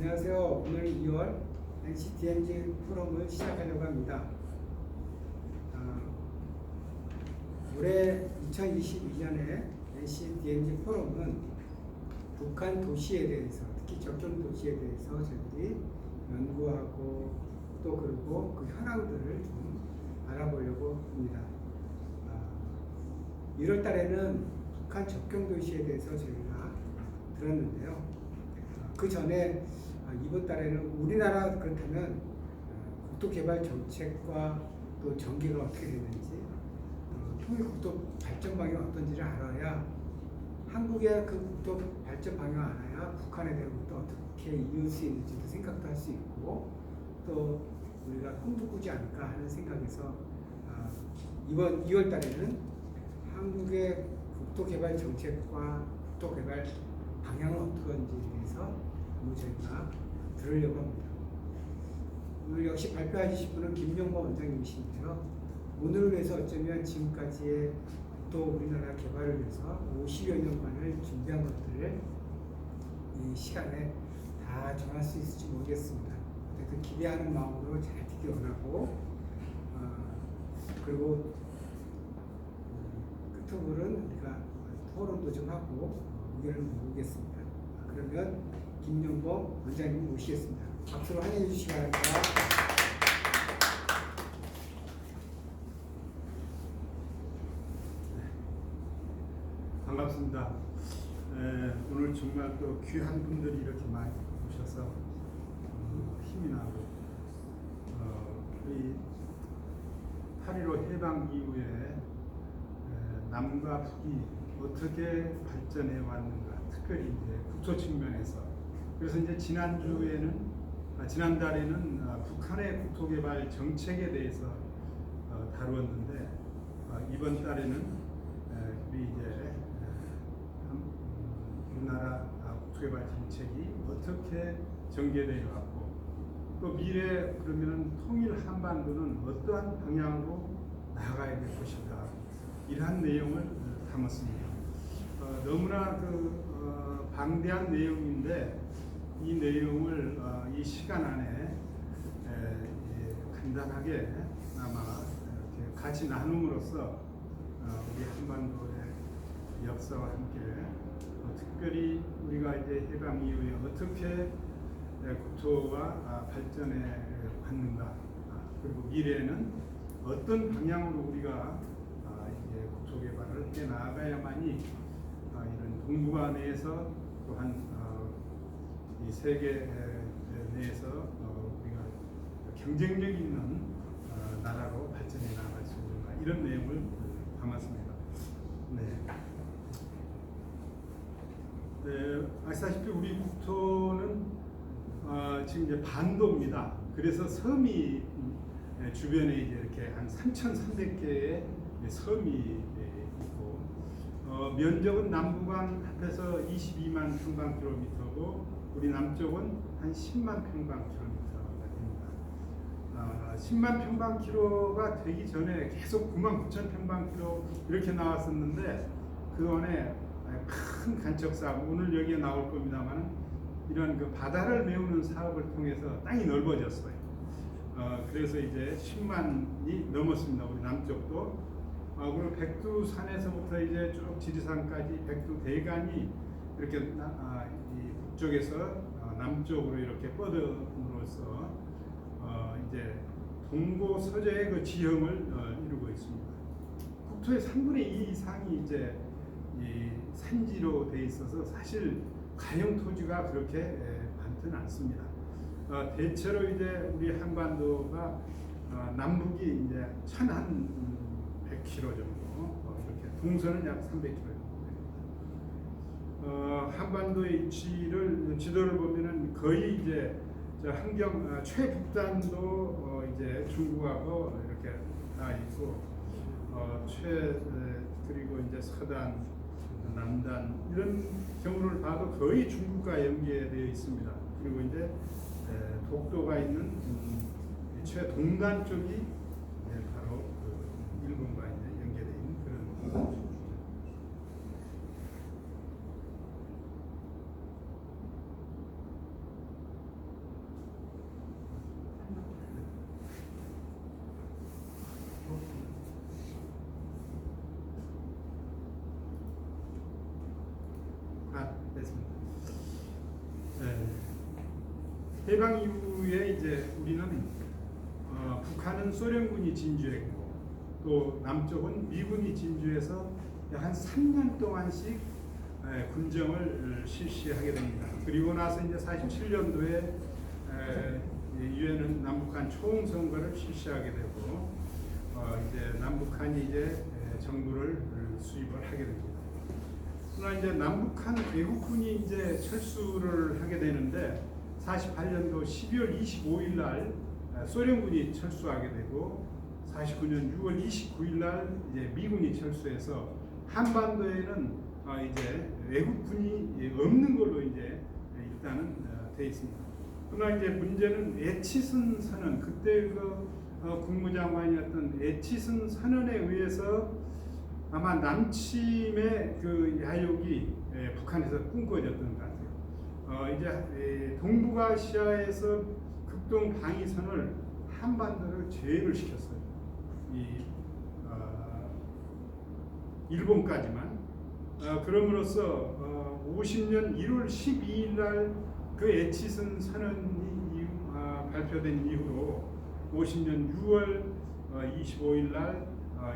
안녕하세요. 오늘 2월 NCDMZ 포럼을 시작하려고 합니다. 올해 2022년에 NCDMZ 포럼은 북한 도시에 대해서, 특히 접경 도시에 대해서 저희들이 연구하고 또 그리고 그 현황들을 좀 알아보려고 합니다. 1월 달에는 북한 접경 도시에 대해서 저희가 들었는데요. 그 전에 이번 달에는 우리나라 그렇다면 국토개발 정책과 또 전개가 어떻게 되는지, 통일국토 발전 방향이 어떤지를 알아야, 한국의 그 국토 발전 방향을 알아야 북한에 대한 것도 어떻게 이을 수 있는지도 생각도 할 수 있고, 또 우리가 꿈도 꾸지 않을까 하는 생각에서 이번 2월 달에는 한국의 국토개발 정책과 국토개발 방향은 어떤지에 대해서 오늘 저희가 들으려고 합니다. 오늘 역시 발표하실 분은 김용범 원장님이신데요. 오늘을 위해서 어쩌면 지금까지의 또 우리나라 개발을 위해서 50여 년간을 준비한 것들을 이 시간에 다 전할 수 있을지 모르겠습니다. 어쨌든 기대하는 마음으로 잘 듣기 원하고, 그리고 끝으로는 우리가 토론도 좀 하고 의견을 모으겠습니다. 그러면 김용범 원장님 모시겠습니다. 박수로 환영해 주시기 바랍니다. 반갑습니다. 오늘 정말 또 귀한 분들이 이렇게 많이 오셔서 힘이 나고, 우리 8.15 해방 이후에 남과 북이 어떻게 발전해 왔는가, 특별히 이제 국토 측면에서. 그래서 이제 지난달에는 북한의 국토개발 정책에 대해서 다루었는데, 이번 달에는 우리 이제 우리나라 국토개발 정책이 어떻게 전개되어 왔고, 또 미래 그러면은 통일 한반도는 어떠한 방향으로 나아가야 될 것인가, 이러한 내용을 담았습니다. 너무나 방대한 내용인데, 이 내용을 이 시간 안에 간단하게 아마 이렇게 같이 나눔으로써 우리 한반도의 역사와 함께 특별히 우리가 이제 해방 이후에 어떻게 국토가 발전해 왔는가, 그리고 미래에는 어떤 방향으로 우리가 이제 국토 개발을 해 나가야만이 이런 동북아 내에서 또한 이 세계 내에서 우리가 경쟁력 있는 나라로 발전해 나갈 수 있는가, 이런 내용을 담았습니다. 아시다시피 우리 국토는 지금 이제 반도입니다. 그래서 섬이 주변에 이제 이렇게 한 3,300개의 섬이 있고, 면적은 남북한 합해서 22만 평방킬로미터고, 우리 남쪽은 한 10만 평방킬로미터가 됩니다. 10만 평방킬로가 되기 전에 계속 9만 9천 평방킬로 이렇게 나왔었는데, 그동안에 큰 간척 사업, 오늘 여기에 나올 겁니다만, 이런 그 바다를 메우는 사업을 통해서 땅이 넓어졌어요. 그래서 이제 10만이 넘었습니다. 우리 남쪽도. 그리고 백두산에서부터 이제 쭉 지리산까지 백두대간이 이렇게 이 북쪽에서 남쪽으로 이렇게 뻗음으로써 이제 동고서저의 그 지형을 이루고 있습니다. 국토의 3분의 2 이상이 이제 이 산지로 돼 있어서 사실 가용 토지가 그렇게 많지는 않습니다. 대체로 이제 우리 한반도가 남북이 이제 1,100km 정도, 이렇게 동서는 약 300km 정도 됩니다. 한반도의 위치를 지도를 보면은 거의 이제 한경 최북단도 이제 중국하고 이렇게 다 있고, 그리고 이제 서단, 남단 이런 경우를 봐도 거의 중국과 연계되어 있습니다. 그리고 이제 독도가 있는 최동단 쪽이 바로 일본과 이제 연계되어 있는 그런. 됐습니다. 해방 이후에 이제 우리는 북한은 소련군이 진주했고 또 남쪽은 미군이 진주해서 약 한 3년 동안씩 군정을 실시하게 됩니다. 그리고 나서 이제 47년도에 유엔은 남북한 총선거를 실시하게 되고 이제 남북한이 이제 정부를 수립을 하게 됩니다. 그러나 이제 남북한 외국군이 이제 철수를 하게 되는데 48년도 12월 25일 날 소련군이 철수하게 되고 49년 6월 29일 날 이제 미군이 철수해서 한반도에는 이제 외국군이 없는 걸로 이제 일단은 돼 있습니다. 그러나 이제 문제는 애치슨 선언, 그때 그 국무장관이었던 애치슨 선언에 의해서 아마 남침의 그 야욕이 북한에서 꿈꿔졌던 것 같아요. 이제 동북아시아에서 극동 방위선을 한반도를 제외를 시켰어요. 일본까지만. 그럼으로써 50년 1월 12일 날 그 애치슨 선언이 발표된 이후로 50년 6월 25일 날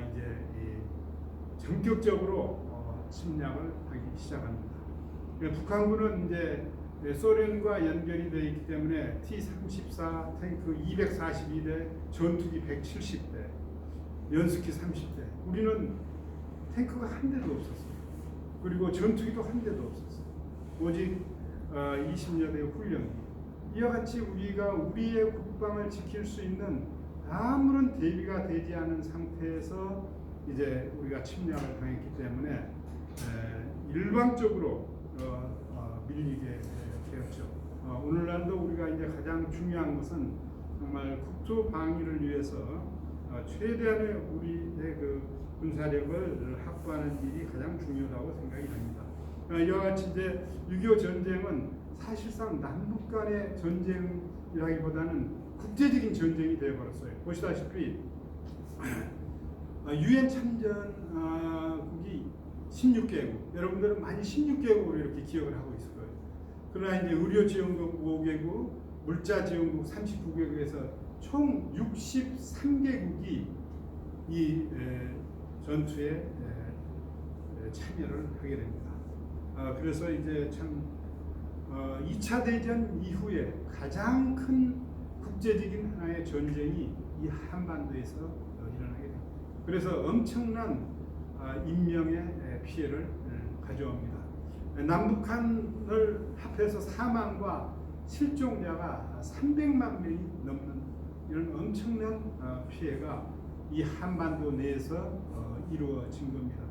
이제 전격적으로 침략을 하기 시작합니다. 북한군은 이제 소련과 연결이 되어 있기 때문에 T-34 탱크 242대, 전투기 170대, 연수기 30대. 우리는 탱크가 한 대도 없었어요. 그리고 전투기도 한 대도 없었어요. 오직 20여 대의 훈련기. 이와 같이 우리가 우리의 국방을 지킬 수 있는 아무런 대비가 되지 않은 상태에서 이제 우리가 침략을 당했기 때문에 일방적으로 밀리게 되었죠. 오늘날도 우리가 이제 가장 중요한 것은 정말 국토 방위를 위해서 최대한의 우리의 그 군사력을 확보하는 일이 가장 중요하다고 생각이 됩니다. 이와 같이 이제 6.25 전쟁은 사실상 남북 간의 전쟁이라기보다는 국제적인 전쟁이 되어버렸어요. 보시다시피 유엔 참전국이 16개국, 여러분들은 많이 16개국으로 이렇게 기억을 하고 있을 거예요. 그러나 이제 의료 지원국 5개국, 물자 지원국 39개국에서 총 63개국이 이 전투에 참여를 하게 됩니다. 그래서 이제 참 2차 대전 이후에 가장 큰 국제적인 하나의 전쟁이 이 한반도에서 일어나게 됩니다. 그래서 엄청난 인명의 피해를 가져옵니다. 남북한을 합해서 사망과 실종자가 300만 명이 넘는 이런 엄청난 피해가 이 한반도 내에서 이루어진 겁니다.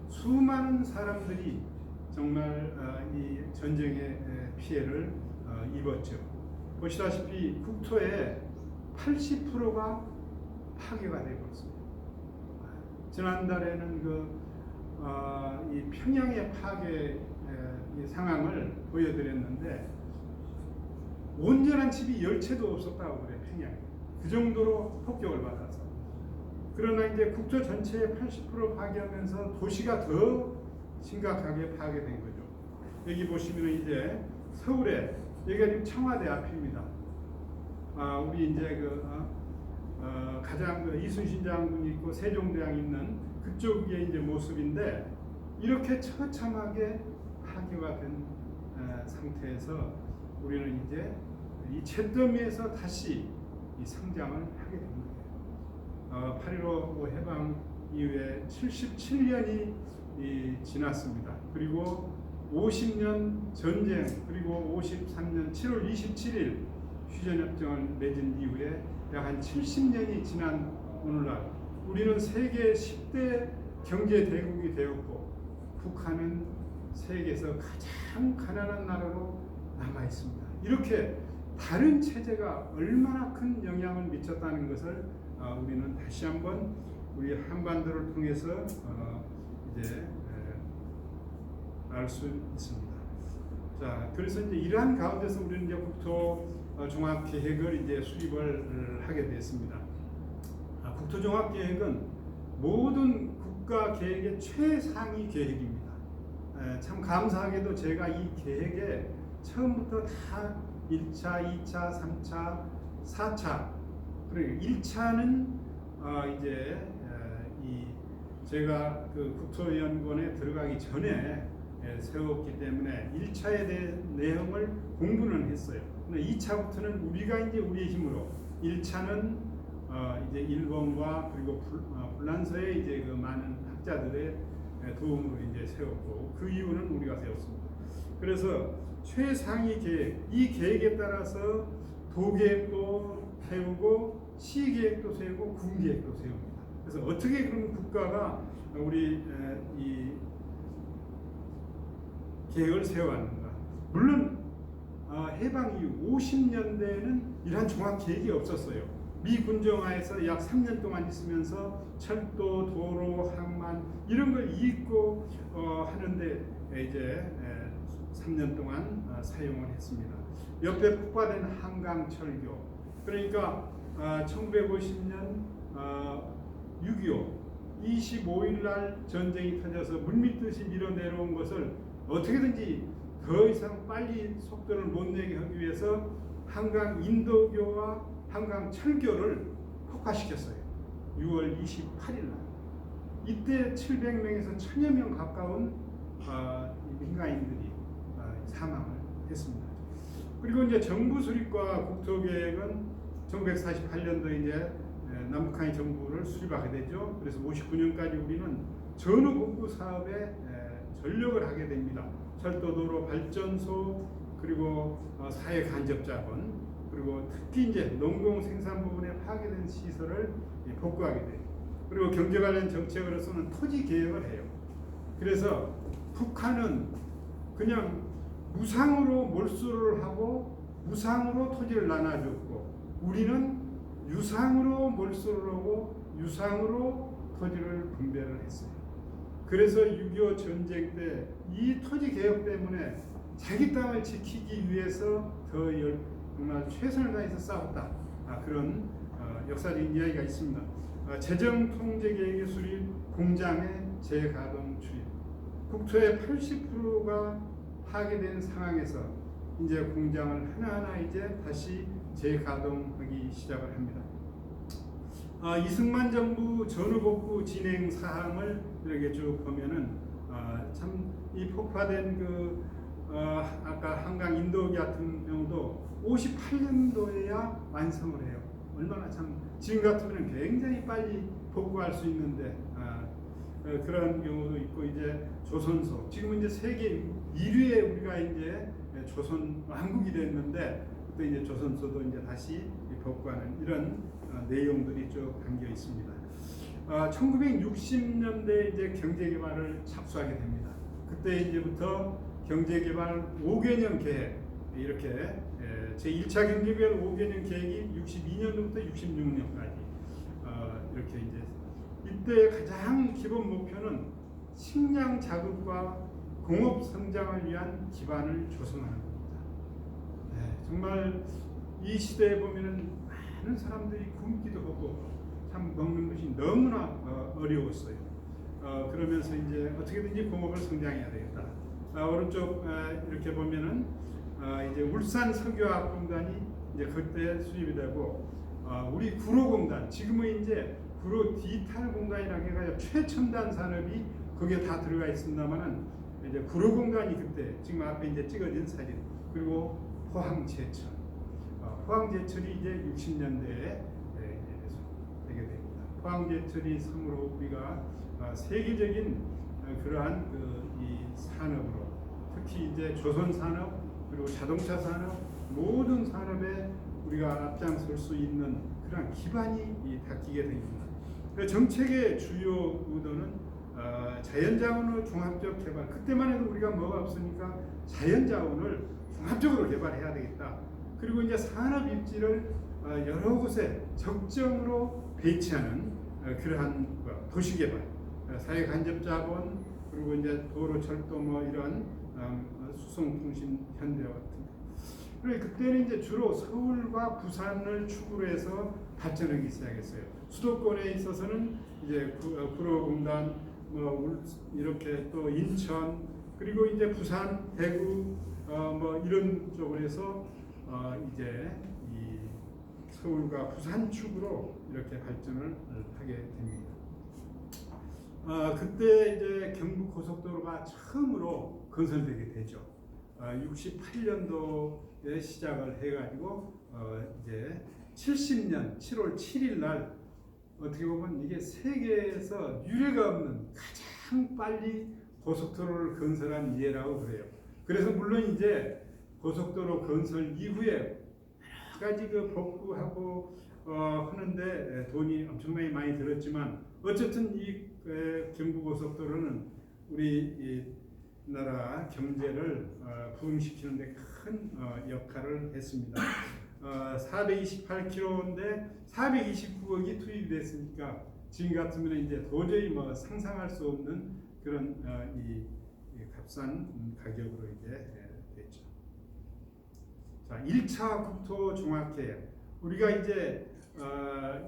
수많은 사람들이 정말 이 전쟁의 피해를 입었죠. 보시다시피 국토의 80%가 파괴가 되었습니다. 지난달에는 이 평양의 파괴 이 상황을 보여드렸는데 온전한 집이 10채도 없었다고 그래요. 평양에. 그 정도로 폭격을 받아서. 그러나 이제 국토 전체의 80% 파괴하면서 도시가 더 심각하게 파괴된 거죠. 여기 보시면 이제 서울에 여기가 지금 청와대 앞입니다. 우리 이제 가장 이순신 장군이 있고 세종대왕이 있는 그쪽의 이제 모습인데 이렇게 처참하게 파괴가 된 상태에서 우리는 이제 이 잿더미에서 다시 이 성장을 하게 됩니다. 8.15 해방 이후에 77년이 지났습니다. 그리고 50년 전쟁, 그리고 53년 7월 27일 휴전협정을 맺은 이후에 약 한 70년이 지난 오늘날 우리는 세계 10대 경제 대국이 되었고 북한은 세계에서 가장 가난한 나라로 남아 있습니다. 이렇게 다른 체제가 얼마나 큰 영향을 미쳤다는 것을 우리는 다시 한번 우리 한반도를 통해서 이제 알 수 있습니다. 자, 그래서 이제 이러한 가운데서 우리는 이제 국토 종합 계획을 이제 수립을 하게 됐습니다. 국토 종합 계획은 모든 국가 계획의 최상위 계획입니다. 참 감사하게도 제가 이 계획에 처음부터 다 1차, 2차, 3차, 4차 그리고 1차는 이제 이 제가 그 국토연구원에 들어가기 전에 세웠기 때문에 1차에 대한 내용을 공부는 했어요. 근데 2차부터는 우리가 이제 우리의 힘으로 1차는 이제 일본과 그리고 불란서의 이제 그 많은 학자들의 도움으로 이제 세웠고 그 이유는 우리가 세웠습니다. 그래서 최상위 계획, 이 계획에 따라서 도계획도 세우고 시계획도 세우고 군계획도 세웁니다. 그래서 어떻게 그런 국가가 우리 이 계획을 세워왔는가? 물론 해방 이후 50년대에는 이러한 종합 계획이 없었어요. 미 군정하에서 약 3년 동안 있으면서 철도, 도로, 항만 이런 걸 잇고 하는데 이제 3년 동안 사용을 했습니다. 옆에 폭파된 한강철교 그러니까 1950년 6.25 25일 날 전쟁이 터져서 물밀듯이 밀어내려온 것을 어떻게든지 더 이상 빨리 속도를 못 내게 하기 위해서 한강 인도교와 한강 철교를 폭파시켰어요. 6월 28일 날. 이때 700명에서 1000여 명 가까운 민간인들이 사망을 했습니다. 그리고 이제 정부 수립과 국토계획은 1948년도에 이제 남북한이 정부를 수립하게 되죠. 그래서 59년까지 우리는 전후복구 사업에 전력을 하게 됩니다. 철도, 도로, 발전소, 그리고 사회 간접 자본, 그리고 특히 이제 농공 생산 부분에 파괴된 시설을 복구하게 돼요. 그리고 경제 관련 정책으로서는 토지 개혁을 해요. 그래서 북한은 그냥 무상으로 몰수를 하고 무상으로 토지를 나눠줬고 우리는 유상으로 몰수를 하고 유상으로 토지를 분배를 했어요. 그래서 6.25 전쟁 때 이 토지 개혁 때문에 자기 땅을 지키기 위해서 더 정말 최선을 다해서 싸웠다. 그런 역사적인 이야기가 있습니다. 재정 통제 계획의 수립, 공장의 재가동 출입. 국토의 80%가 파괴된 상황에서 이제 공장을 하나하나 이제 다시 재가동하기 시작을 합니다. 이승만 정부 전후복구 진행 사항을 이렇게 쭉 보면은 참 이 폭파된 그 아까 한강 인도기 같은 경우도 58년도에야 완성을 해요. 얼마나 참 지금 같으면 굉장히 빨리 복구할 수 있는데 그런 경우도 있고 이제 조선소 지금은 이제 세계 1위에 우리가 이제 조선 왕국이 됐는데 그때 이제 조선소도 이제 다시 복구하는 이런 내용들이 쭉 담겨 있습니다. 1960년대 이제 경제 개발을 착수하게 됩니다. 그때 이제부터 경제 개발 5개년 계획 이렇게 제 1차 경제 개발 5개년 계획이 62년부터 66년까지 이렇게 이제 이때 가장 기본 목표는 식량 자급과 공업 성장을 위한 기반을 조성하는 겁니다. 정말 이 시대에 보면은 많은 사람들이 굶기도 하고 참 먹는 것이 너무나 어려웠어요. 그러면서 이제 어떻게든지 공업을 성장해야 되겠다. 오른쪽 이렇게 보면은 이제 울산 석유화학공단이 이제 그때 수립이 되고 우리 구로공단 지금은 이제 구로 디지털 공단이라고 해가지고 최첨단 산업이 거기에 다 들어가 있습니다만은 이제 구로공단이 그때 지금 앞에 이제 찍어진 사진 그리고 포항제철 포항제철이 이제 60년대에 되게 됩니다. 포항제철이 섬으로 우리가 세계적인 그러한 이 산업으로 특히 이제 조선 산업 그리고 자동차 산업 모든 산업에 우리가 앞장설 수 있는 그런 기반이 닦이게 됩니다. 정책의 주요 의도는 자연자원의 종합적 개발. 그때만 해도 우리가 뭐가 없으니까 자연자원을 종합적으로 개발해야 되겠다. 그리고 이제 산업 입지를 여러 곳에 적정으로 배치하는 그러한 도시개발, 사회 간접 자본, 그리고 이제 도로, 철도 뭐 이런 수송통신 현대화 같은. 그리고 그때는 이제 주로 서울과 부산을 축으로 해서 발전하기 시작했어요. 수도권에 있어서는 이제 구로공단, 뭐 이렇게 또 인천, 그리고 이제 부산, 대구 뭐 이런 쪽으로 해서 이제 이 서울과 부산 축으로 이렇게 발전을 하게 됩니다. 그때 이제 경부 고속도로가 처음으로 건설되게 되죠. 68년도에 시작을 해가지고 이제 70년 7월 7일 날 어떻게 보면 이게 세계에서 유례가 없는 가장 빨리 고속도로를 건설한 예라고 그래요. 그래서 물론 이제 고속도로 건설 이후에 여러 가지 그 복구하고 하는데 돈이 엄청나게 많이 들었지만 어쨌든 이 경부고속도로는 우리 이 나라 경제를 부흥시키는 데 큰 역할을 했습니다. 428km인데 429억이 투입이 됐으니까 지금 같으면 이제 도저히 뭐 상상할 수 없는 그런 이 값싼 가격으로 이제 됐죠. 자, 1차 국토 종합계획. 우리가 이제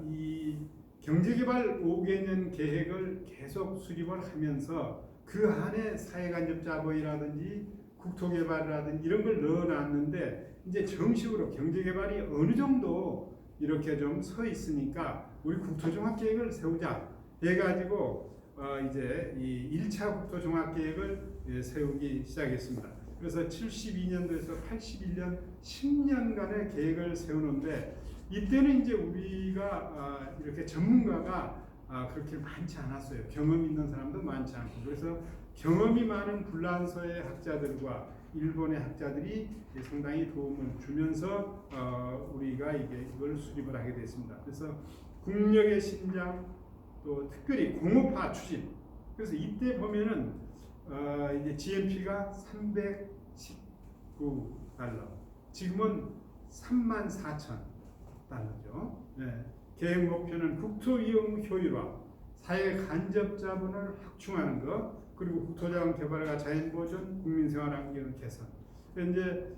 이 경제개발 5개년 계획을 계속 수립을 하면서 그 안에 사회간접자본이라든지 국토개발이라든지 이런 걸 넣어놨는데 이제 정식으로 경제개발이 어느 정도 이렇게 좀 서 있으니까 우리 국토종합계획을 세우자 해가지고 이제 이 1차 국토종합계획을 세우기 시작했습니다. 그래서 72년도에서 81년 10년간의 계획을 세우는데 이때는 이제 우리가 이렇게 전문가가 그렇게 많지 않았어요. 경험 있는 사람도 많지 않고 그래서 경험이 많은 불란서의 학자들과 일본의 학자들이 상당히 도움을 주면서 우리가 이걸 수립을 하게 됐습니다. 그래서 국력의 신장 또 특별히 공업화 추진. 그래서 이때 보면은 이제 GNP가 319달러. 지금은 34,000달러죠. 네. 계획 목표는 국토 이용 효율화, 사회 간접 자본을 확충하는 것, 그리고 국토자원 개발과 자연 보존, 국민 생활 환경 개선. 이제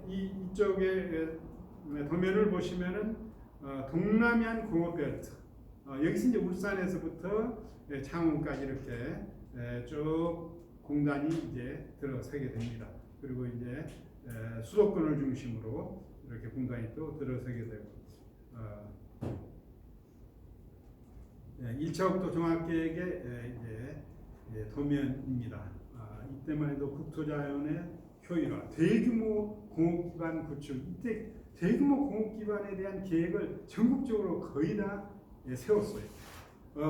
이쪽에 도면을 보시면은 동남안 공업벨트. 여기서 이제 울산에서부터 창원까지 이렇게 쭉 공단이 이제 들어서게 됩니다. 그리고 이제 수도권을 중심으로 이렇게 공단이 또 들어서게 되고. 1차 국토 종합계획의 이제 도면입니다. 이때만 해도 국토자원의 효율화, 대규모 공업기반 구축. 이때 대규모 공업기반에 대한 계획을 전국적으로 거의 다 세웠어요.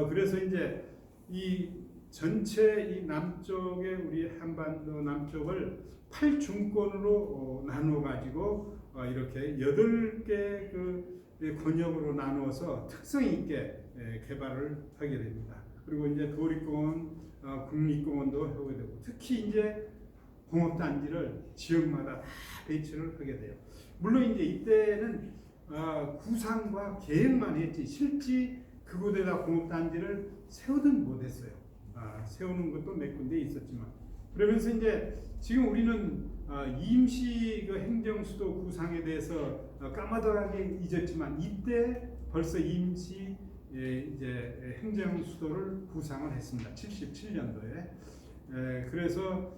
그래서 이제 이 전체 이 남쪽에 우리 한반도 남쪽을 8중권으로 나누어 가지고 이렇게 8개 그 권역으로 나누어서 특성 있게 개발을 하게 됩니다. 그리고 이제 도립공원, 국립공원도 하게 되고 특히 이제 공업단지를 지역마다 다 배치를 하게 돼요. 물론 이제 이때는 구상과 계획만 했지 실제 그곳에다 공업단지를 세우든 못했어요. 세우는 것도 몇 군데 있었지만 그러면서 이제 지금 우리는 임시 그 행정수도 구상에 대해서 까마득하게 잊었지만 이때 벌써 임시 이제 행정수도를 구상을 했습니다. 77년도에. 그래서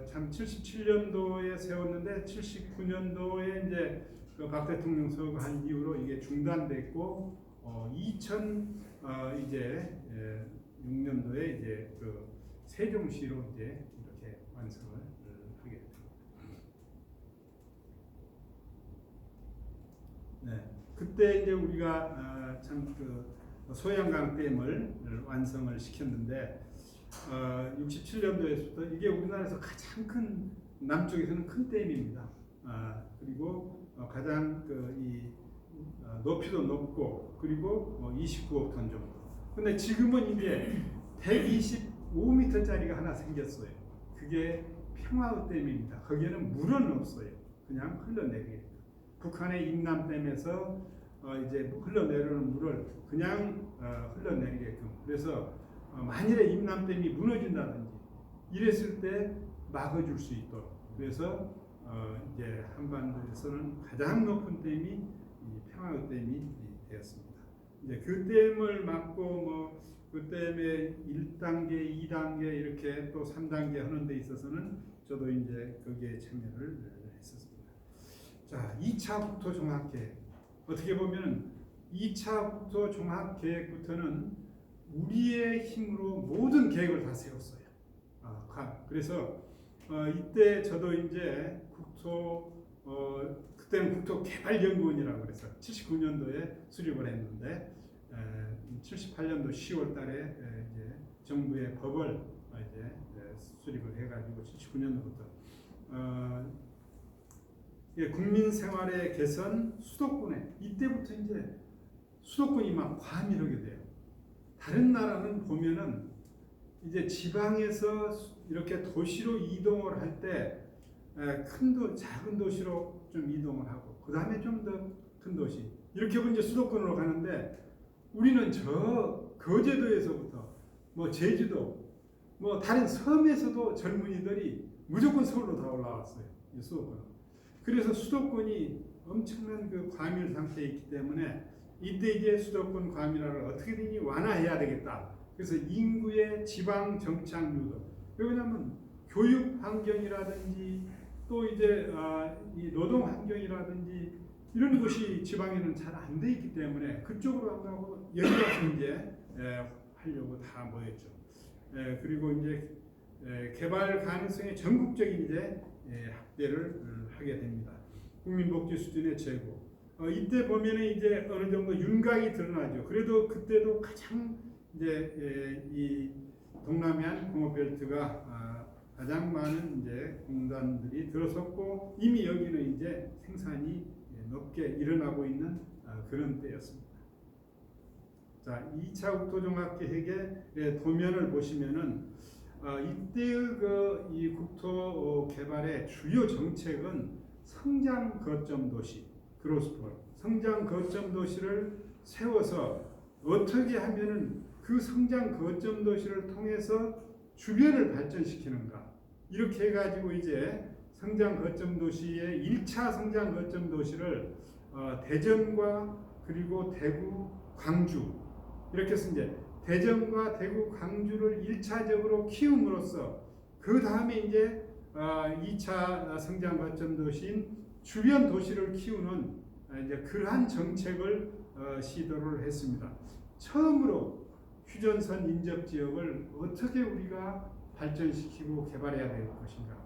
참 77년도에 세웠는데 79년도에 이제 그 박 대통령 서거한 이후로 이게 중단됐고 2006년도에 이제 그 세종시로 이제 이렇게 완성을 하게 됩니다. 네, 그때 이제 우리가 참 그 소양강 댐을 완성을 시켰는데 67년도에부터 이게 우리나라에서 가장 큰 남쪽에서는 큰 댐입니다. 그리고 가장 이 높이도 높고 그리고 29억 톤 정도. 근데 지금은 이제 125m짜리가 하나 생겼어요. 그게 평화의 댐입니다. 거기에는 물은 없어요. 그냥 흘러내리게. 북한의 임남댐에서 이제 흘러내리는 물을 그냥 흘러내리게끔. 그래서 만일에 임남댐이 무너진다든지 이랬을 때 막아줄 수 있도록. 그래서 이제 한반도에서는 가장 높은 댐이 이 평화의 댐이 되었습니다. 이제 그 댐을 막고 그 때문에 1단계, 2단계 이렇게 또 3단계 하는 데 있어서는 저도 이제 거기에 참여를 했었습니다. 자, 2차 국토 종합계획. 어떻게 보면 2차 국토 종합계획부터는 우리의 힘으로 모든 계획을 다 세웠어요. 그래서 이때 저도 이제 그때는 국토개발연구원이라고 그래서 79년도에 수립을 했는데 78년도 10월 달에 이제 정부의 법을 이제 수립을 해가지고 79년도부터 국민 생활의 개선, 수도권에 이때부터 이제 수도권이 막 과밀하게 돼요. 다른 나라는 보면은 이제 지방에서 이렇게 도시로 이동을 할 때 작은 도시로 좀 이동을 하고 그 다음에 좀 더 큰 도시 이렇게 하면 이제 수도권으로 가는데 우리는 저 거제도에서부터 뭐 제주도 뭐 다른 섬에서도 젊은이들이 무조건 서울로 다 올라왔어요. 이 수도권. 그래서 수도권이 엄청난 그 과밀 상태에 있기 때문에 이때 이제 수도권 과밀화를 어떻게든지 완화해야 되겠다. 그래서 인구의 지방 정착 유도. 왜냐하면 교육 환경이라든지 또 이제 이 노동 환경이라든지 이런 것이 지방에는 잘 안 돼 있기 때문에 그쪽으로 안 가고 여기 가서 이제 하려고 다 모였죠. 그리고 이제 개발 가능성의 전국적인 이제 확대를 하게 됩니다. 국민복지 수준의 제고. 이때 보면은 이제 어느 정도 윤곽이 드러나죠. 그래도 그때도 가장 이제 이 동남안 공업벨트가 가장 많은 이제 공단들이 들어섰고 이미 여기는 이제 생산이 높게 일어나고 있는 그런 때였습니다. 자, 2차 국토종합계획의 도면을 보시면은 이때의 이 국토 개발의 주요 정책은 성장 거점 도시, 그로스폴, 성장 거점 도시를 세워서 어떻게 하면은 그 성장 거점 도시를 통해서 주변을 발전시키는가 이렇게 해가지고 이제 성장 거점 도시의 1차 성장 거점 도시를 대전과 그리고 대구, 광주 이렇게 해서 이제 대전과 대구, 광주를 1차적으로 키움으로써 그 다음에 이제 2차 성장 거점 도시인 주변 도시를 키우는 이제 그러한 정책을 시도를 했습니다. 처음으로 휴전선 인접 지역을 어떻게 우리가 발전시키고 개발해야 될 것인가.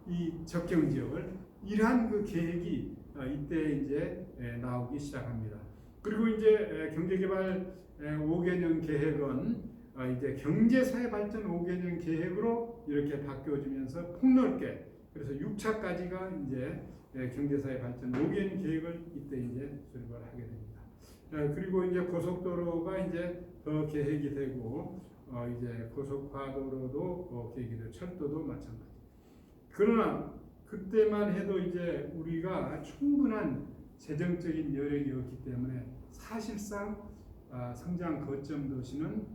이 접경 지역을 이러한 그 계획이 이때 이제 나오기 시작합니다. 그리고 이제 경제개발 5개년 계획은 이제 경제사회 발전 5개년 계획으로 이렇게 바뀌어지면서 폭넓게 그래서 6차까지가 이제 경제사회 발전 5개년 계획을 이때 이제 수립을 하게 됩니다. 그리고 이제 고속도로가 이제 더 계획이 되고 이제 고속화도로도 계획이 되고 철도도 마찬가지. 그러나 그때만 해도 이제 우리가 충분한 재정적인 여력이 없기 때문에 사실상 성장 거점 도시는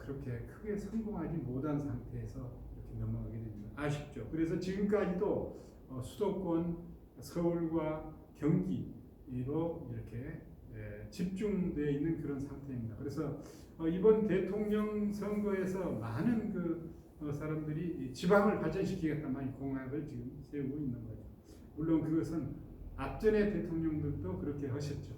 그렇게 크게 성공하지 못한 상태에서 이렇게 넘어가게 됩니다. 아쉽죠. 그래서 지금까지도 수도권 서울과 경기로 이렇게 집중되어 있는 그런 상태입니다. 그래서 이번 대통령 선거에서 많은 그 사람들이 지방을 발전시키겠다 많이 공약을 지금 세우고 있는 거죠. 물론 그것은 앞전의 대통령들도 그렇게 하셨죠.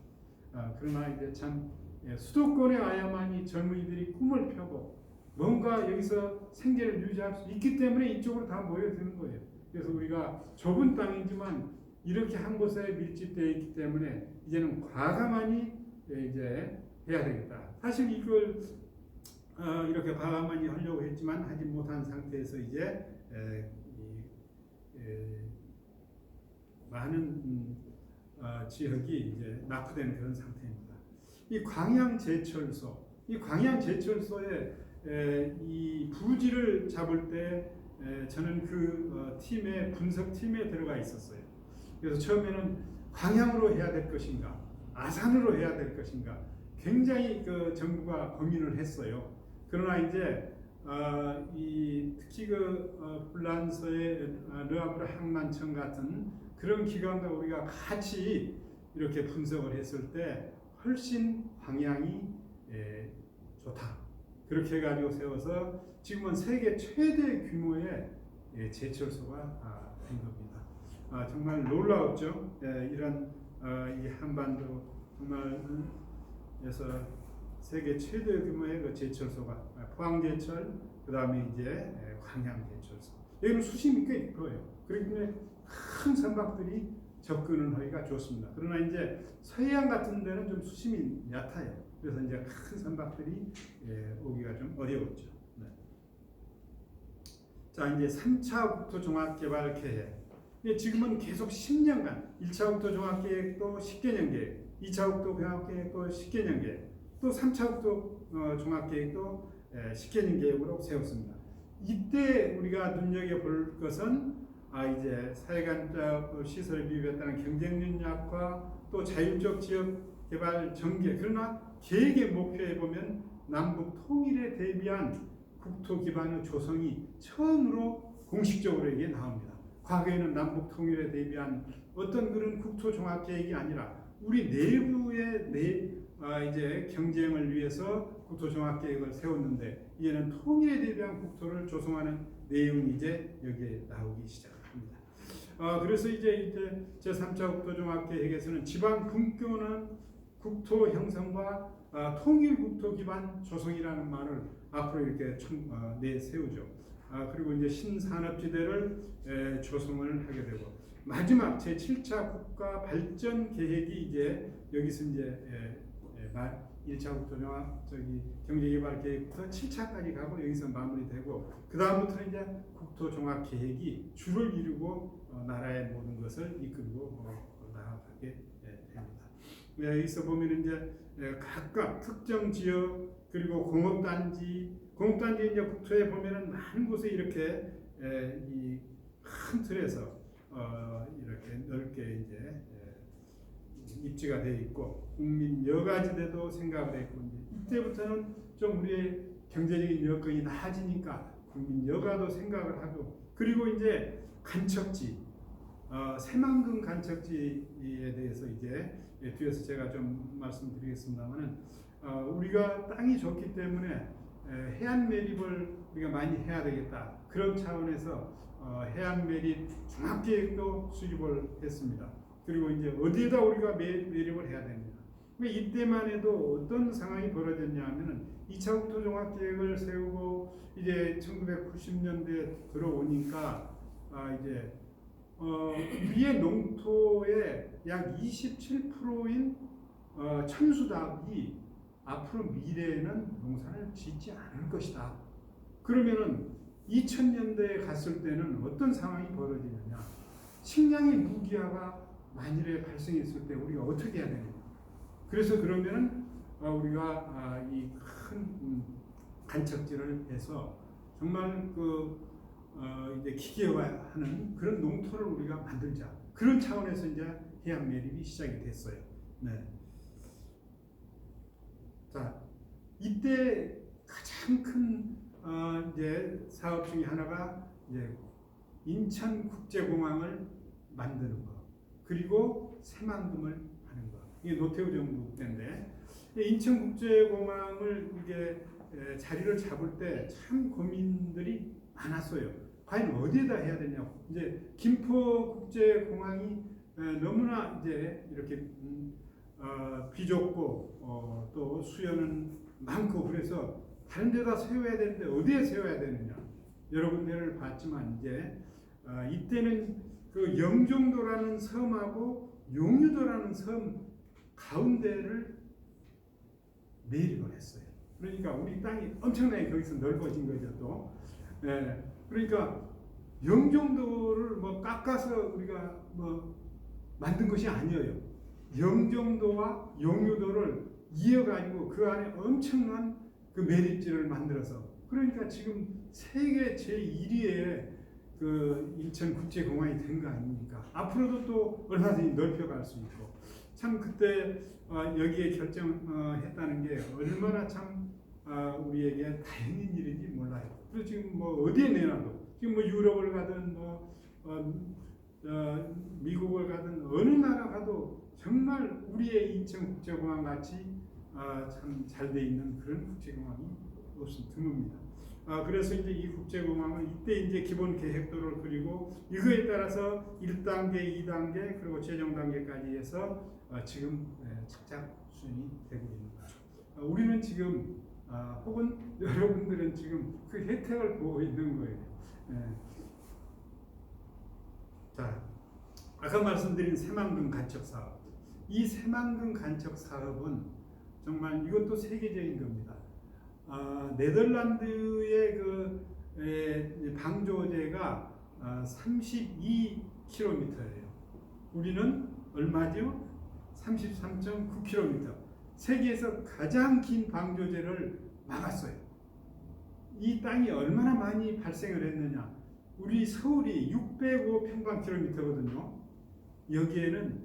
그러나 이제 참 수도권에 와야만이 젊은이들이 꿈을 펴고 뭔가 여기서 생계를 유지할 수 있기 때문에 이쪽으로 다 모여드는 거예요. 그래서 우리가 좁은 땅이지만 이렇게 한 곳에 밀집되어 있기 때문에 이제는 과감하니 이제 해야 되겠다. 사실 이걸 이렇게 과감하니 하려고 했지만 하지 못한 상태에서 이제 많은 지역이 이제 낙후된 그런 상태입니다. 이 광양제철소의 이 부지를 잡을 때 저는 그 팀의 분석팀에 들어가 있었어요. 그래서 처음에는 광양으로 해야 될 것인가, 아산으로 해야 될 것인가, 굉장히 그 정부가 고민을 했어요. 그러나 이제 특히 프랑스의 르아브르 항만청 같은 그런 기관과 우리가 같이 이렇게 분석을 했을 때 훨씬 광양이 좋다. 그렇게 해가지고 세워서 지금은 세계 최대 규모의 제철소가 된 겁니다. 정말 놀라웠죠. 이런 이 한반도 정말에서 세계 최대 규모의 그 제철소가 포항제철, 그 다음에 이제 광양제철소. 여기는 수심이 꽤 깊어요. 그렇기 때문에 큰 선박들이 접근을 하기가 좋습니다. 그러나 이제 서해안 같은 데는 좀 수심이 얕아요. 그래서 이제 큰 선박들이 오기가 좀 어려웠죠. 네. 자, 이제 3차 국토종합개발계획. 지금은 계속 10년간 1차 국토종합계획도 10개년 계획, 2차 국토종합계획도 10개년 계획, 또 3차 국토종합계획도 10개년 계획으로 세웠습니다. 이때 우리가 눈여겨볼 것은 이제 사회간접 시설 비입에 따른 경쟁력 약화, 또 자율적 지역 개발 전개. 그러나 계획의 목표에 보면 남북 통일에 대비한 국토 기반의 조성이 처음으로 공식적으로 이게 나옵니다. 과거에는 남북 통일에 대비한 어떤 그런 국토 종합 계획이 아니라 우리 내부의 이제 경쟁을 위해서 국토 종합 계획을 세웠는데, 이제는 통일에 대비한 국토를 조성하는 내용이 이제 여기에 나오기 시작합니다. 그래서 이제 제3차 국토 종합 계획에서는 지방 분권은 국토 형성과 통일 국토 기반 조성이라는 말을 앞으로 이렇게 내세우죠. 그리고 이제 신산업지대를 조성을 하게 되고, 마지막 제7차 국가 발전 계획이 이제 여기서 이제 1차 국토종합 경제개발 계획부터 7차까지 가고 여기서 마무리되고, 그 다음부터는 이제 국토종합 계획이 주를 이루고 나라의 모든 것을 이끌고 나아가게 됩니다. 여기서 보면 이제 각각 특정 지역, 그리고 공업단지 이제 국토에 보면은 많은 곳에 이렇게 이 큰 틀에서 이렇게 넓게 이제 입지가 되어 있고, 국민 여가지대도 생각을 했고, 이때부터는 좀 우리의 경제적인 여건이 나아지니까 국민 여가도 생각을 하고, 그리고 이제 간척지, 새만금 간척지에 대해서 이제 뒤에서 제가 좀 말씀드리겠습니다만은, 우리가 땅이 좋기 때문에 해안 매립을 우리가 많이 해야 되겠다. 그런 차원에서 해안 매립 종합계획도 수립을 했습니다. 그리고 이제 어디에다 우리가 매립을 해야 됩니다. 이때만 해도 어떤 상황이 벌어졌냐 하면은 2차 국토종합계획을 세우고 이제 1990년대에 들어오니까 이제 우리의 농토의 약 27%인 천수답이 앞으로 미래에는 농사를 짓지 않을 것이다. 그러면은 2000년대에 갔을 때는 어떤 상황이 벌어지느냐? 식량의 무기화가 만일에 발생했을 때 우리가 어떻게 해야 되느냐? 그래서 그러면은 우리가 이 큰 간척지를 해서 정말 이제 기계화하는 그런 농토를 우리가 만들자. 그런 차원에서 이제 해안 매립이 시작이 됐어요. 네. 자, 이때 가장 큰 이제 사업 중에 하나가 이제 인천국제공항을 만드는 거, 그리고 새만금을 하는 거. 이게 노태우 정부 때인데, 인천국제공항을 이게 자리를 잡을 때 참 고민들이 많았어요. 과연 어디에다 해야 되냐고. 이제 김포국제공항이 너무나 이제 이렇게 비좁고 또 수요는 많고, 그래서 다른 데다 세워야 되는데 어디에 세워야 되느냐, 여러 군데를 봤지만 이제 이때는 그 영종도라는 섬하고 용유도라는 섬 가운데를 매립을 했어요. 그러니까 우리 땅이 엄청나게 거기서 넓어진 거죠. 또 그러니까 영종도를 뭐 깎아서 우리가 뭐 만든 것이 아니에요. 영종도와 용유도를 이어가지고 그 안에 엄청난 그 매립지를 만들어서, 그러니까 지금 세계 제1위의 그 인천국제공항이 된 거 아닙니까? 앞으로도 또 얼마든지 넓혀갈 수 있고, 참 그때 여기에 결정했다는 게 얼마나 참 우리에게 다행인 일인지 몰라요. 그래서 지금 뭐 어디에 내놔도, 지금 뭐 유럽을 가든 미국을 가든 어느 나라 가도 정말 우리의 인천국제공항 같이 참 잘 돼 있는 그런 국제공항이 드뭅니다. 그래서 이제 이 국제공항은 이때 이제 기본 계획도를 그리고 이거에 따라서 1단계, 2단계 그리고 최종 단계까지 해서 지금 착장 수준이 되고 있는 거죠. 우리는 지금 혹은 여러분들은 지금 그 혜택을 보고 있는 거예요. 자, 아까 말씀드린 새만금 간척 사업. 이 새만금 간척 사업은 정말 이것도 세계적인 겁니다. 네덜란드의 그 방조제가 32km예요. 우리는 얼마죠? 33.9km. 세계에서 가장 긴 방조제를 막았어요. 이 땅이 얼마나 많이 발생을 했느냐? 우리 서울이 605평방킬로미터거든요. 여기에는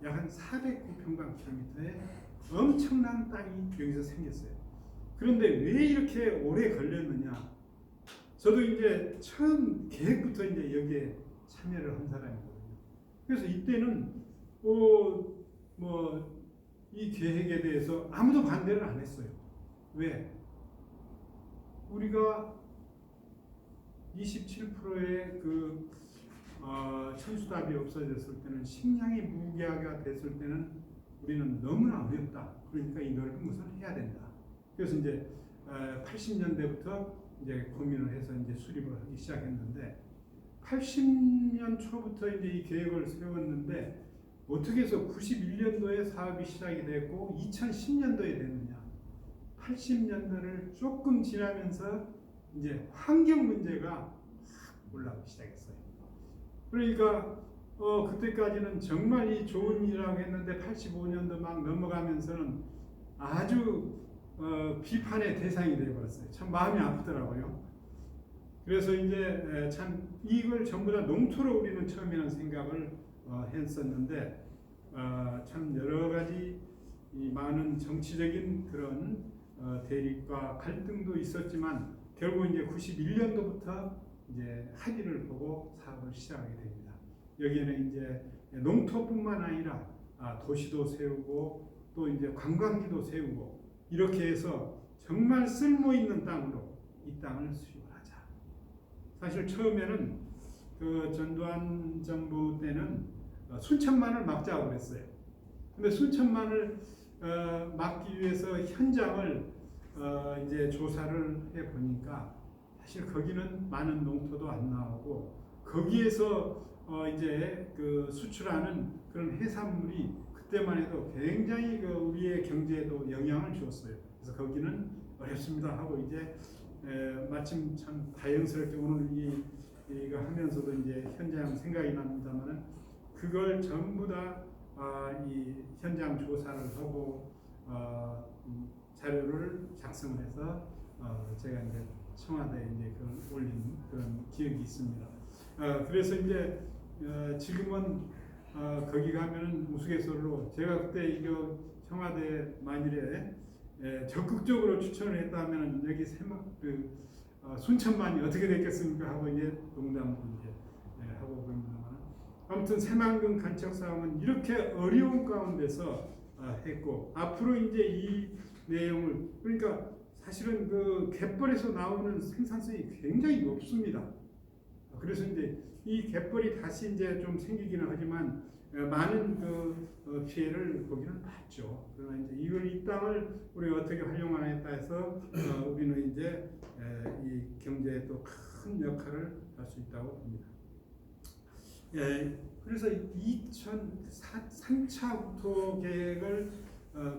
약 한 409평방킬로미터의 엄청난 땅이 여기서 생겼어요. 그런데 왜 이렇게 오래 걸렸느냐? 저도 이제 처음 계획부터 이제 여기에 참여를 한 사람이거든요. 그래서 이때는 이 계획에 대해서 아무도 반대를 안 했어요. 왜? 우리가 27%의 그 천수답이 없어졌을 때는 식량이 무기화가 됐을 때는 우리는 너무나 어렵다. 그러니까 이 넓은 것을 해야 된다. 그래서 이제 80년대부터 이제 고민을 해서 이제 수립을 하기 시작했는데 80년 초부터 이제 이 계획을 세웠는데 어떻게 해서 91년도에 사업이 시작이 됐고 2010년도에 됐느냐? 80년대를 조금 지나면서 이제 환경 문제가 확 올라오기 시작했어요. 그러니까 그때까지는 정말 이 좋은 일이라고 했는데 85년도 막 넘어가면서는 아주 비판의 대상이 되어버렸어요. 참 마음이 아프더라고요. 그래서 이제 참 이걸 전부 다 농토로 우리는 처음에는 생각을 했었는데 참 여러 가지 이 많은 정치적인 그런 대립과 갈등도 있었지만 결국 이제 91년도부터 이제 합의를 보고 사업을 시작하게 됩니다. 여기에는 이제 농토뿐만 아니라 도시도 세우고 또 이제 관광지도 세우고 이렇게 해서 정말 쓸모 있는 땅으로 이 땅을 수립을 하자. 사실 처음에는 그 전두환 정부 때는 순천만을 막자고 그랬어요. 근데 순천만을 막기 위해서 현장을 이제 조사를 해 보니까 사실 거기는 많은 농토도 안 나오고 거기에서 이제 그 수출하는 그런 해산물이 그때만 해도 굉장히 그 우리의 경제에도 영향을 주었어요. 그래서 거기는 어렵습니다 하고 이제 마침 참 다행스럽게 오늘 이거 하면서도 이제 현장 생각이 납니다만은 그걸 전부 다 이 현장 조사를 하고 자료를 작성을 해서 제가 이제 청와대에 이제 그걸 올린 그런 기억이 있습니다. 그래서 이제 지금은 거기 가면은 우스갯소리로 제가 그때 이거 청와대 만일에 적극적으로 추천을 했다면 여기 순천만이 어떻게 됐겠습니까 하고 이제 농담으로 이제 하고 그럽니다만 아무튼 새만금 간척 사업은 이렇게 어려운 가운데서 했고 앞으로 이제 이 내용을 그러니까 사실은 그 갯벌에서 나오는 생산성이 굉장히 높습니다. 그래서 이제 이 갯벌이 다시 이제 좀 생기기는 하지만 많은 그 피해를 거기는 봤죠. 그러나 이제 이 땅을 우리가 어떻게 활용하느냐에 따라서 우리는 이제 이 경제에 또 큰 역할을 할 수 있다고 봅니다. 그래서 3차 국토 계획을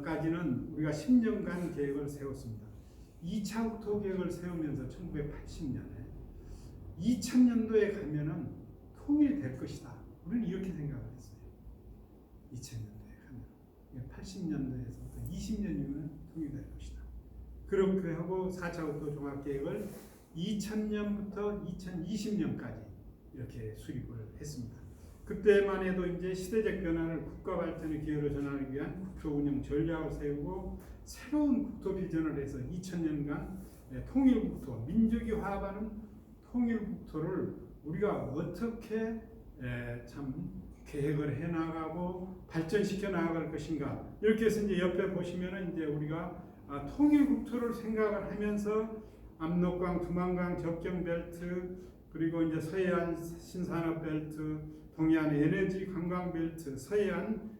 까지는 우리가 10년간 계획을 세웠습니다. 2차 국토 계획을 세우면서 1980년에 2000년도에 가면은 통일될 것이다. 우리는 이렇게 생각을 했어요. 2000년도에 가면 80년도에서부터 20년이면 통일될 것이다. 그렇게 하고 4차 국토 종합계획을 2000년부터 2020년까지 이렇게 수립을 했습니다. 그때만 해도 이제 시대적 변화를 국가 발전의 기여로 전환하기 위한 국토 운영 전략을 세우고 새로운 국토 비전을 해서 2000년간 통일국토, 민족이 화합하는 통일국토를 우리가 어떻게 참 계획을 해나가고 발전시켜 나갈 것인가 이렇게 해서 이제 옆에 보시면은 이제 우리가 통일 국토를 생각을 하면서 압록강, 두만강 접경 벨트, 그리고 이제 서해안 신산업 벨트, 동해안 에너지 관광 벨트, 서해안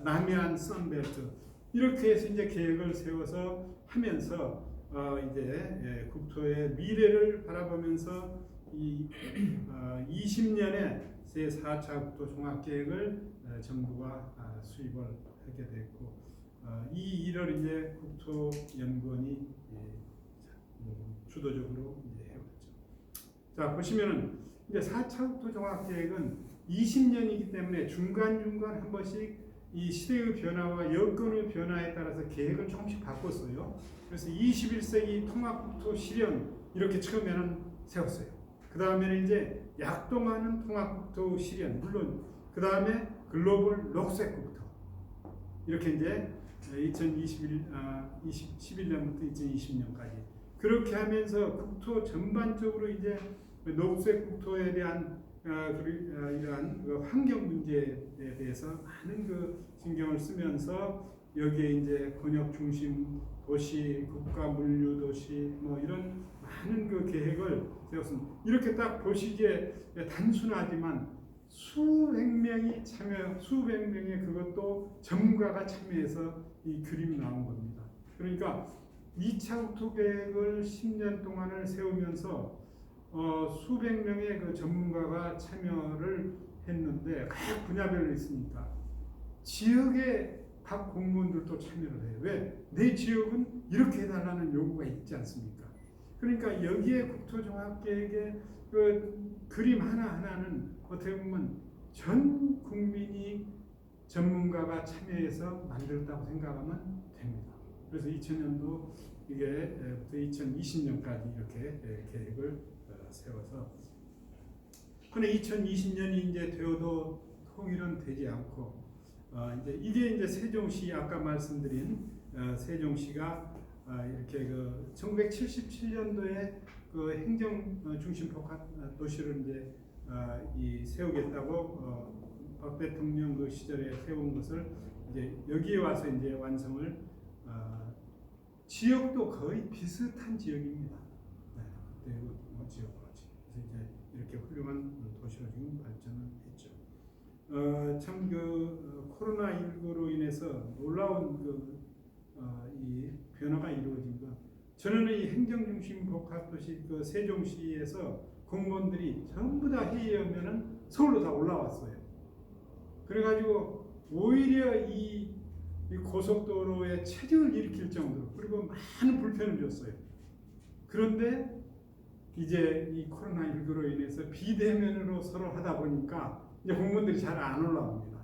남해안 선 벨트, 이렇게 해서 이제 계획을 세워서 하면서 이제 국토의 미래를 바라보면서 이 20년의 제4차 국토 종합계획을 정부가 수립을 하게 됐고, 이 일을 이제 국토연구원이 주도적으로 이제 해왔죠. 자, 보시면은 이제 4차 국토 종합계획은 20년이기 때문에 중간중간 한 번씩 이 시대의 변화와 여건의 변화에 따라서 계획을 조금씩 바꿨어요. 그래서 21세기 통합국토 실현 이렇게 처음에는 세웠어요. 그 다음에는 이제 약동하는 통합국토 실현, 물론 그 다음에 글로벌 녹색국토, 이렇게 이제 2011년부터 2020년까지 그렇게 하면서 국토 전반적으로 이제 녹색국토에 대한 이러한 환경 문제에 대해서 많은 신경을 쓰면서 여기에 이제 권역 중심 도시, 국가 물류 도시 뭐 이런 많은 계획을 세웠습니다. 이렇게 딱 보시기에 단순하지만 수백 명의 그것도 전문가가 참여해서 이 그림이 나온 겁니다. 그러니까 2차 국토 계획을 10년 동안을 세우면서 수백 명의 전문가가 참여를 했는데 각 분야별로 있으니까 지역의 각 공무원들도 참여를 해요. 왜? 내 지역은 이렇게 해달라는 요구가 있지 않습니까? 그러니까 여기에 국토종합계획의 그림 하나하나는 어떻게 보면 전 국민이 전문가가 참여해서 만들었다고 생각하면 됩니다. 그래서 2000년도 이게 2020년까지 이렇게 계획을 세워서, 근데 2020년이 이제 되어도 통일은 되지 않고, 이게 세종시 아까 말씀드린 세종시가 이렇게 1977년도에 행정 중심 복합 도시를 이제 세우겠다고 박 대통령 시절에 세운 것을 이제 여기에 와서 이제 완성을, 지역도 거의 비슷한 지역입니다. 대구 지역까지. 그래서 이제 이렇게 훌륭한 도시로 지금 발전을 했죠. 참 코로나19로 인해서 놀라운 이 변화가 이루어진 것. 저는 이 행정중심 복합도시 세종시에서 공무원들이 전부 다 회의에 오면은 서울로 다 올라왔어요. 그래가지고 오히려 이 고속도로에 체증을 일으킬 정도로, 그리고 많은 불편을 줬어요. 그런데 이제 이 코로나19로 인해서 비대면으로 서로 하다 보니까 이제 공무원들이 잘 안 올라옵니다.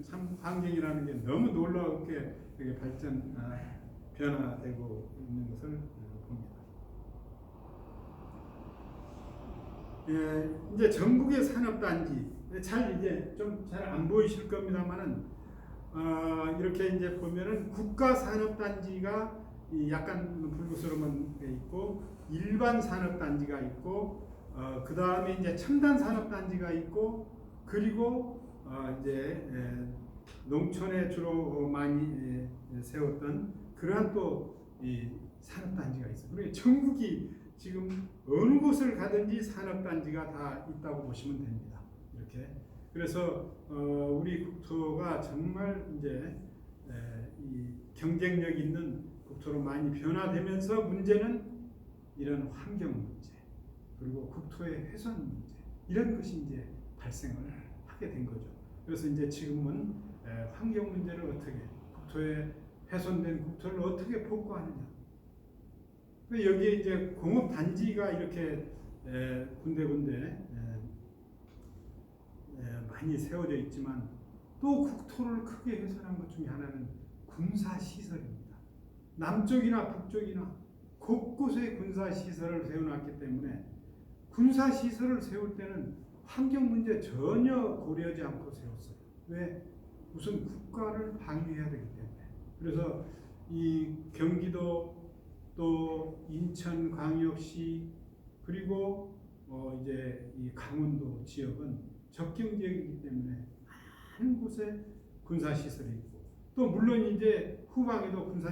참 환경이라는 게 너무 놀랍게 이렇게 변화되고 있는 것을 봅니다. 이제 전국의 산업단지 이제 좀 잘 안 보이실 겁니다만은 이렇게 이제 보면은 국가 산업단지가 약간 불구스러운 게 있고, 일반 산업단지가 있고, 그 다음에 이제 첨단 산업단지가 있고, 그리고 이제 농촌에 주로 많이 세웠던 그러한 또 이 산업단지가 있어요. 그러니까 전국이 지금 어느 곳을 가든지 산업단지가 다 있다고 보시면 됩니다. 이렇게. 그래서 우리 국토가 정말 이제 이 경쟁력 있는 국토로 많이 변화되면서 문제는 이런 환경 문제, 그리고 국토의 훼손 문제, 이런 것이 이제 발생을 하게 된 거죠. 그래서 이제 지금은 환경 문제를 어떻게, 국토에 훼손된 국토를 어떻게 복구하느냐. 여기에 이제 공업 단지가 이렇게 군데군데 많이 세워져 있지만, 또 국토를 크게 훼손한 것 중에 하나는 군사 시설입니다. 남쪽이나 북쪽이나 곳곳에 군사 시설을 세워놨기 때문에, 군사 시설을 세울 때는 환경 문제 전혀 고려하지 않고 세웠어요. 왜? 우선 국가를 방위해야 되기 때문에. 그래서 이 경기도, 또 인천광역시, 그리고 이제 이 강원도 지역은 접경 지역이기 때문에 많은 곳에 군사 시설이 있고, 또 물론 이제 후방에도 군사